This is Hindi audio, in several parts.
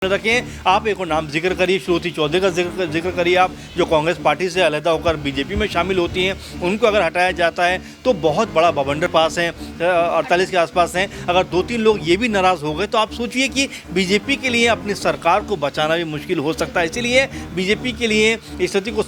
रखें। आप एक और नाम जिक्र करिए, श्रुति चौधरी का जिक्र करिए आप, जो कांग्रेस पार्टी से अलहदा होकर बीजेपी में शामिल होती हैं। उनको अगर हटाया जाता है तो बहुत बड़ा बवंडर पास है, 48 के आसपास हैं। अगर 2-3 लोग ये भी नाराज़ हो गए तो आप सोचिए कि बीजेपी के लिए अपनी सरकार को बचाना भी मुश्किल हो सकता है। इसीलिए बीजेपी के लिए स्थिति को।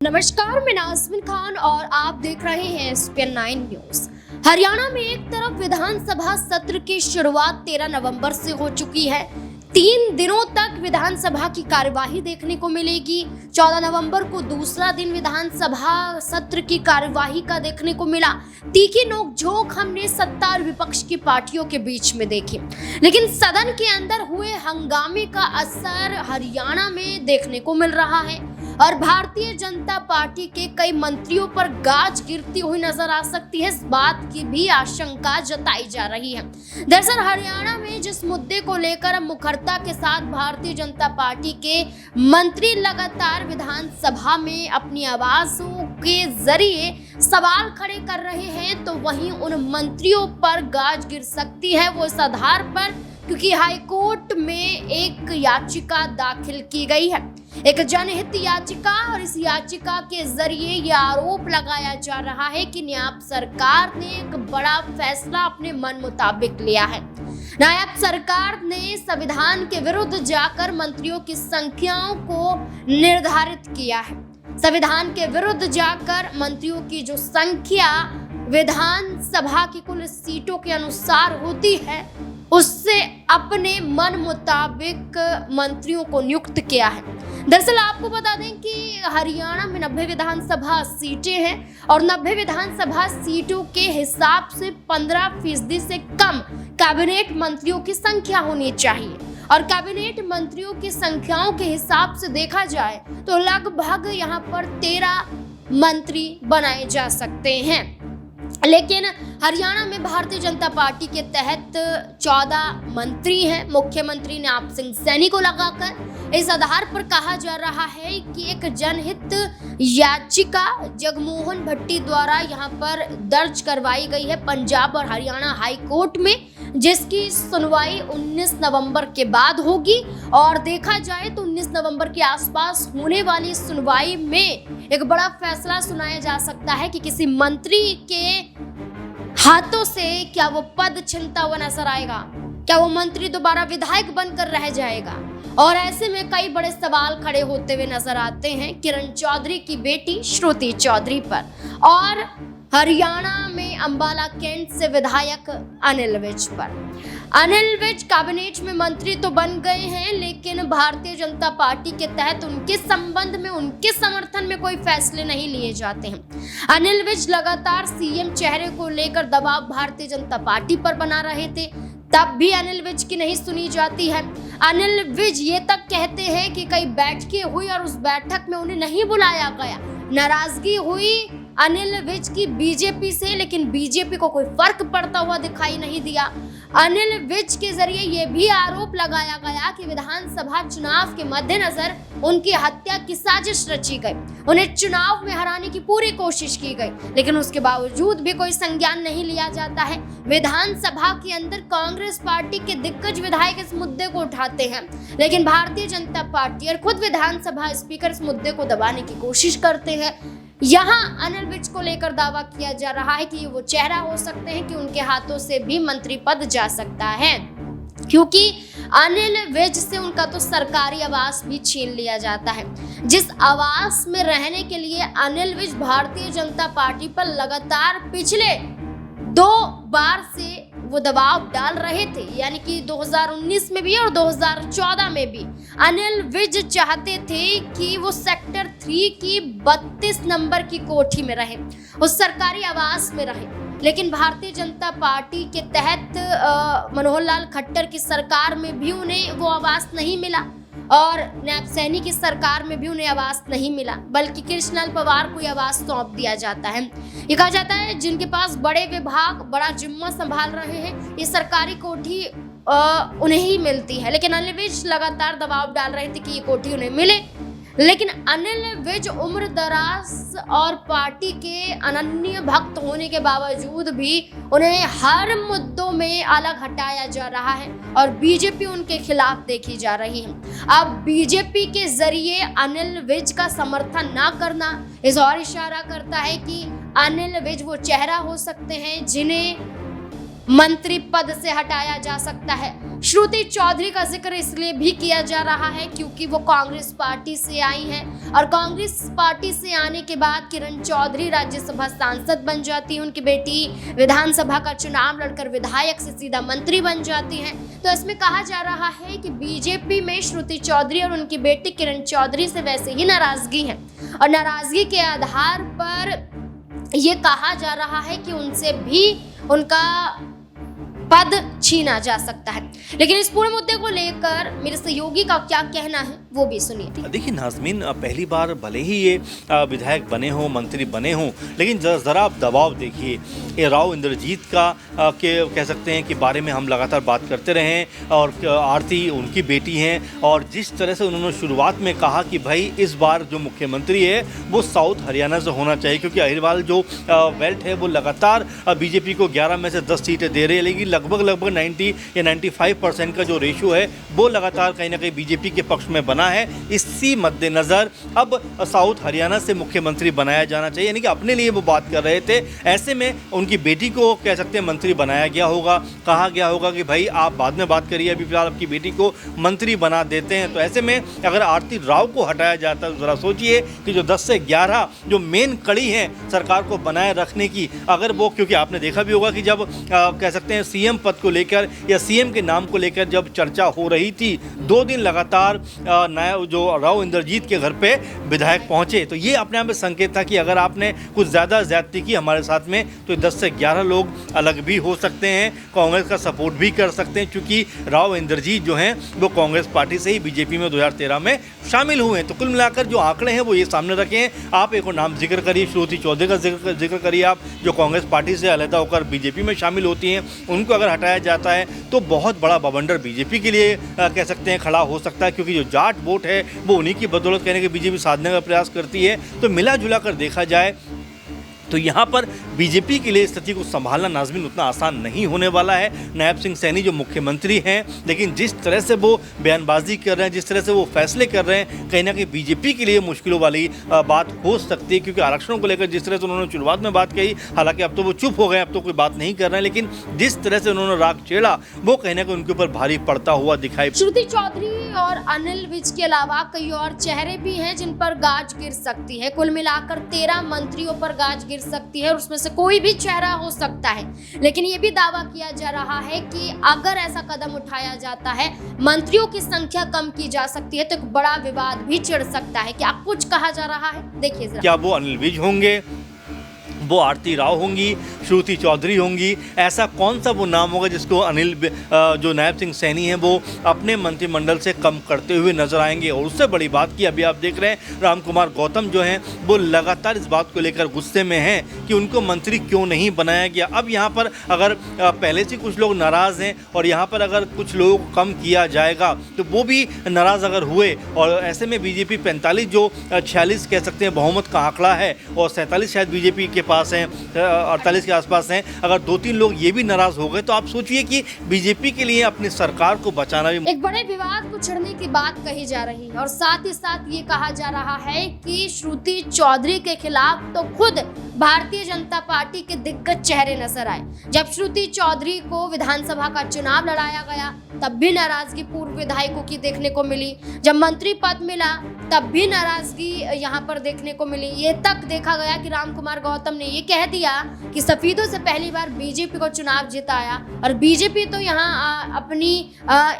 नमस्कार, मैं नाज़मीन खान और आप देख रहे हैं SPN 9 न्यूज। हरियाणा में एक तरफ विधानसभा सत्र की शुरुआत 13 नवंबर से हो चुकी है। 3 दिनों तक विधानसभा की कार्यवाही देखने को मिलेगी। 14 नवंबर को दूसरा दिन विधानसभा सत्र की कार्यवाही का देखने को मिला। तीखी नोकझोंक हमने सत्ता और विपक्ष की पार्टियों के बीच में देखी, लेकिन सदन के अंदर हुए हंगामे का असर हरियाणा में देखने को मिल रहा है और भारतीय जनता पार्टी के कई मंत्रियों पर गाज गिरती हुई नजर आ सकती है। इस बात की भी आशंका जताई जा रही है। दरअसल हरियाणा में जिस मुद्दे को लेकर मुखरता के साथ भारतीय जनता पार्टी के मंत्री लगातार विधानसभा में अपनी आवाजों के जरिए सवाल खड़े कर रहे हैं, तो वहीं उन मंत्रियों पर गाज गिर सकती है। वो इस आधार पर क्योंकि हाईकोर्ट में एक याचिका दाखिल की गई है, एक जनहित याचिका, और इस याचिका के जरिए ये आरोप लगाया जा रहा है कि नायब सरकार ने एक बड़ा फैसला अपने मन मुताबिक लिया है। नायब सरकार ने संविधान के विरुद्ध जाकर मंत्रियों की संख्याओं को निर्धारित किया है। संविधान के विरुद्ध जाकर मंत्रियों की जो संख्या विधानसभा की कुल सीटों के अनुसार होती है, उससे अपने मन मुताबिक मंत्रियों को नियुक्त किया है। दरअसल आपको बता दें कि हरियाणा में 90 विधानसभा सीटें हैं और 90 विधानसभा सीटों के हिसाब से 15% से कम कैबिनेट मंत्रियों की संख्या होनी चाहिए। और कैबिनेट मंत्रियों की संख्याओं के हिसाब से देखा जाए तो लगभग यहाँ पर 13 मंत्री बनाए जा सकते हैं। लेकिन हरियाणा में भारतीय जनता पार्टी के तहत 14 मंत्री हैं। मुख्यमंत्री नायब सिंह सैनी को लगाकर इस आधार पर कहा जा रहा है कि एक जनहित याचिका जगमोहन भट्टी द्वारा यहाँ पर दर्ज करवाई गई है पंजाब और हरियाणा हाई कोर्ट में, जिसकी सुनवाई 19 नवंबर के बाद होगी। और देखा जाए तो 19 नवंबर के आसपास होने वाली सुनवाई में एक बड़ा फैसला सुनाया जा सकता है कि किसी मंत्री के हाथों से क्या वो पद छिनता हुआ नजर आएगा, क्या वो मंत्री दोबारा विधायक बनकर रह जाएगा। और ऐसे में कई बड़े सवाल खड़े होते हुए नजर आते हैं किरण चौधरी की बेटी श्रुति चौधरी पर और हरियाणा में अंबाला कैंट से विधायक अनिल विज पर। अनिल विज कैबिनेट में मंत्री तो बन गए हैं, लेकिन भारतीय जनता पार्टी के तहत उनके संबंध में, उनके समर्थन में कोई फैसले नहीं लिए जाते हैं। अनिल विज लगातार सीएम चेहरे को लेकर दबाव भारतीय जनता पार्टी पर बना रहे थे, तब भी अनिल विज की नहीं सुनी जाती है। अनिल विज ये तक कहते हैं कि कई बैठकें हुई और उस बैठक में उन्हें नहीं बुलाया गया। नाराजगी हुई अनिल विज की बीजेपी से, लेकिन बीजेपी को कोई फर्क पड़ता हुआ दिखाई नहीं दिया। अनिल विज के जरिए ये भी आरोप लगाया गया कि विधानसभा चुनाव के मद्देनजर उनकी हत्या की साजिश रची गई, उन्हें चुनाव में हराने की पूरी कोशिश की गई, लेकिन उसके बावजूद भी कोई संज्ञान नहीं लिया जाता है। विधानसभा के अंदर कांग्रेस पार्टी के दिग्गज विधायक इस मुद्दे को उठाते हैं, लेकिन भारतीय जनता पार्टी और खुद विधानसभा स्पीकर इस मुद्दे को दबाने की कोशिश करते हैं। यहाँ अनिल विज को लेकर दावा किया जा रहा है कि वो चेहरा हो सकते हैं कि उनके हाथों से भी मंत्री पद जा सकता है, क्योंकि अनिल विज से उनका तो सरकारी आवास भी छीन लिया जाता है, जिस आवास में रहने के लिए अनिल विज भारतीय जनता पार्टी पर लगातार पिछले 2 बार से वो दबाव डाल रहे थे, यानी कि 2019 में भी और 2014 में भी अनिल विज चाहते थे कि वो सेक्टर 3 की 32 नंबर की कोठी में रहे, उस सरकारी आवास में रहे। लेकिन भारतीय जनता पार्टी के तहत मनोहर लाल खट्टर की सरकार में भी उन्हें वो आवास नहीं मिला और नायब सैनी की सरकार में भी उन्हें आवास नहीं मिला, बल्कि कृष्णलाल पवार को आवास सौंप दिया जाता है। ये कहा जाता है जिनके पास बड़े विभाग, बड़ा जिम्मा संभाल रहे हैं, ये सरकारी कोठी उन्हें ही मिलती है। लेकिन अनिल विज लगातार दबाव डाल रहे थे कि ये कोठी उन्हें मिले, लेकिन अनिल विज उम्र दराज और पार्टी के अनन्य भक्त होने के बावजूद भी उन्हें हर मुद्दों में अलग हटाया जा रहा है और बीजेपी उनके खिलाफ देखी जा रही है। अब बीजेपी के जरिए अनिल विज का समर्थन न करना इस और इशारा करता है कि अनिल विज वो चेहरा हो सकते हैं जिन्हें मंत्री पद से हटाया जा सकता है। श्रुति चौधरी का जिक्र इसलिए भी किया जा रहा है क्योंकि वो कांग्रेस पार्टी से आई हैं और कांग्रेस पार्टी से आने के बाद किरण चौधरी राज्यसभा सांसद बन जाती है। उनकी बेटी विधानसभा का चुनाव लड़कर विधायक से सीधा मंत्री बन जाती हैं। तो इसमें कहा जा रहा है कि बीजेपी में श्रुति चौधरी और उनकी बेटी किरण चौधरी से वैसे ही नाराजगी है और नाराजगी के आधार पर ये कहा जा रहा है कि उनसे भी उनका पद छीना जा सकता है। लेकिन इस पूरे मुद्दे को लेकर मेरे सहयोगी का क्या कहना है वो भी सुनिए। देखिए नाज़मीन, पहली बार भले ही ये विधायक बने हों, मंत्री बने हों, लेकिन ज़रा आप दबाव देखिए। ये राव इंद्रजीत का के कह सकते हैं कि बारे में हम लगातार बात करते रहे हैं और आरती उनकी बेटी हैं और जिस तरह से उन्होंने शुरुआत में कहा कि भाई इस बार जो मुख्यमंत्री है वो साउथ हरियाणा से होना चाहिए क्योंकि अहिरवाल जो बेल्ट है वो लगातार बीजेपी को 11 में से 10 सीटें दे रही है, लेकिन लगभग 90 या 95% का जो रेशो है वो लगातार कहीं ना कहीं बीजेपी के पक्ष में बना है। इसी मद्देनज़र अब साउथ हरियाणा से मुख्यमंत्री बनाया जाना चाहिए, यानी कि अपने लिए वो बात कर रहे थे। ऐसे में उनकी बेटी को कह सकते हैं मंत्री बनाया गया होगा, कहा गया होगा कि भाई आप बाद में बात करिए, अभी फिलहाल आपकी बेटी को मंत्री बना देते हैं। तो ऐसे में अगर आरती राव को हटाया जाता है तो ज़रा सोचिए कि जो 10 से 11 जो मेन कड़ी है सरकार को बनाए रखने की, अगर वो, क्योंकि आपने देखा भी होगा कि जब कह सकते हैं सीएम पद को लेकर या सीएम के नाम को लेकर जब चर्चा हो रही थी, 2 दिन लगातार नया जो राव इंद्रजीत के घर पे विधायक पहुंचे, तो ये अपने आप में संकेत था कि अगर आपने कुछ ज़्यादा ज्यादती की हमारे साथ में तो 10 से 11 लोग अलग भी हो सकते हैं, कांग्रेस का सपोर्ट भी कर सकते हैं, क्योंकि राव इंद्रजीत जो हैं वो कांग्रेस पार्टी से ही बीजेपी में 2013 में शामिल हुए हैं। तो कुल मिलाकर जो आंकड़े हैं वो ये सामने रखे हैं। आप एक और नाम जिक्र करिए, श्रुति चौधरी का जिक्र करिए आप, जो कांग्रेस पार्टी से अलहदा होकर बीजेपी में शामिल होती हैं। उनको अगर हटाया जाता है तो बहुत बड़ा बवंडर बीजेपी के लिए कह सकते हैं खड़ा हो सकता है, क्योंकि जो जाट वोट है वो उन्हीं की बदौलत कहने के बीजेपी साधने का प्रयास करती है। तो मिला जुला कर देखा जाए तो यहाँ पर बीजेपी के लिए स्थिति को संभालना नाज़मीन उतना आसान नहीं होने वाला है। नायब सिंह सैनी जो मुख्यमंत्री हैं, लेकिन जिस तरह से वो बयानबाजी कर रहे हैं, जिस तरह से वो फैसले कर रहे हैं, कहीं ना कहीं बीजेपी के लिए मुश्किलों वाली बात हो सकती है, क्योंकि आरक्षणों को लेकर जिस तरह से उन्होंने शुरुआत में बात कही, हालांकि अब तो वो चुप हो गए, अब तो कोई बात नहीं कर रहे हैं, लेकिन जिस तरह से उन्होंने राग छेड़ा वो कहीं ना कहीं उनके ऊपर भारी पड़ता हुआ दिखाई। श्रुति चौधरी और अनिल विज के अलावा कई और चेहरे भी हैं जिन पर गाज गिर सकती है। कुल मिलाकर 13 मंत्रियों पर गाज गिर सकती है और उसमें से कोई भी चेहरा हो सकता है। लेकिन ये भी दावा किया जा रहा है कि अगर ऐसा कदम उठाया जाता है, मंत्रियों की संख्या कम की जा सकती है, तो एक बड़ा विवाद भी छिड़ सकता है। क्या कुछ कहा जा रहा है, देखिए जरा। क्या वो अनिल विज होंगे, वो आरती राव होंगी, श्रुति चौधरी होंगी, ऐसा कौन सा वो नाम होगा जिसको अनिल जो नायब सिंह सैनी हैं वो अपने मंत्रिमंडल से कम करते हुए नजर आएंगे। और उससे बड़ी बात की अभी आप देख रहे हैं राम कुमार गौतम जो हैं वो लगातार इस बात को लेकर गुस्से में हैं कि उनको मंत्री क्यों नहीं बनाया गया। अब यहाँ पर अगर पहले से कुछ लोग नाराज़ हैं और यहाँ पर अगर कुछ लोग कम किया जाएगा तो वो भी नाराज़ अगर हुए, और ऐसे में बीजेपी 45 जो 46 कह सकते हैं बहुमत का आंकड़ा है और 47 शायद बीजेपी के पास हैं, 48 के आसपास हैं, अगर 2-3 लोग ये भी नाराज हो गए तो आप सोचिए कि बीजेपी के लिए अपनी सरकार को बचाना भी एक बड़े विवाद को छिड़ने की बात कही जा रही है। और साथ ही साथ ये कहा जा रहा है कि श्रुति चौधरी के खिलाफ तो खुद भारतीय जनता पार्टी के दिग्गज चेहरे नजर आए। जब श्रुति चौधरी को विधानसभा का चुनाव लड़ाया गया तब भी नाराजगी पूर्व विधायकों की देखने को मिली, जब मंत्री पद मिला तब भी नाराजगी यहाँ पर देखने को मिली। ये तक देखा गया कि राम कुमार गौतम ने ये कह दिया कि सफेदों से पहली बार बीजेपी को चुनाव जिताया और बीजेपी तो यहाँ अपनी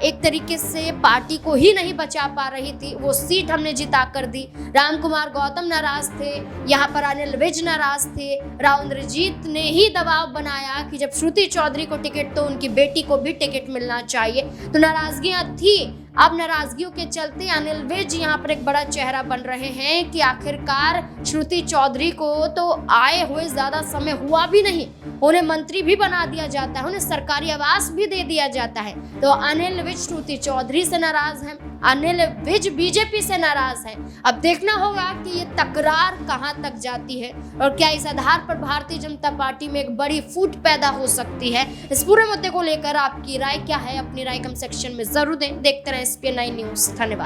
एक तरीके से पार्टी को ही नहीं बचा पा रही थी, वो सीट हमने जिता कर दी। राम कुमार गौतम नाराज थे, यहाँ पर अनिल विज नाराज थे। राव इंद्रजीत ने ही दबाव बनाया कि जब श्रुति चौधरी को टिकट तो उनकी बेटी को भी टिकट मिलना चाहिए। तो नाराजगियां थी। अब नाराजगियों के चलते अनिल विज यहाँ पर एक बड़ा चेहरा बन रहे हैं कि आखिरकार श्रुति चौधरी को तो आए हुए ज्यादा समय हुआ भी नहीं, उन्हें मंत्री भी बना दिया जाता है, उन्हें सरकारी आवास भी दे दिया जाता है। तो अनिल विज श्रुति चौधरी से नाराज हैं। अनिल विज बीजेपी से नाराज हैं। अब देखना होगा कि ये तकरार कहां तक जाती है और क्या इस आधार पर भारतीय जनता पार्टी में एक बड़ी फूट पैदा हो सकती है। इस पूरे मुद्दे को लेकर आपकी राय क्या है, अपनी राय कमेंट सेक्शन में जरूर दें। देखते रहें SPN9 न्यूज़। धन्यवाद।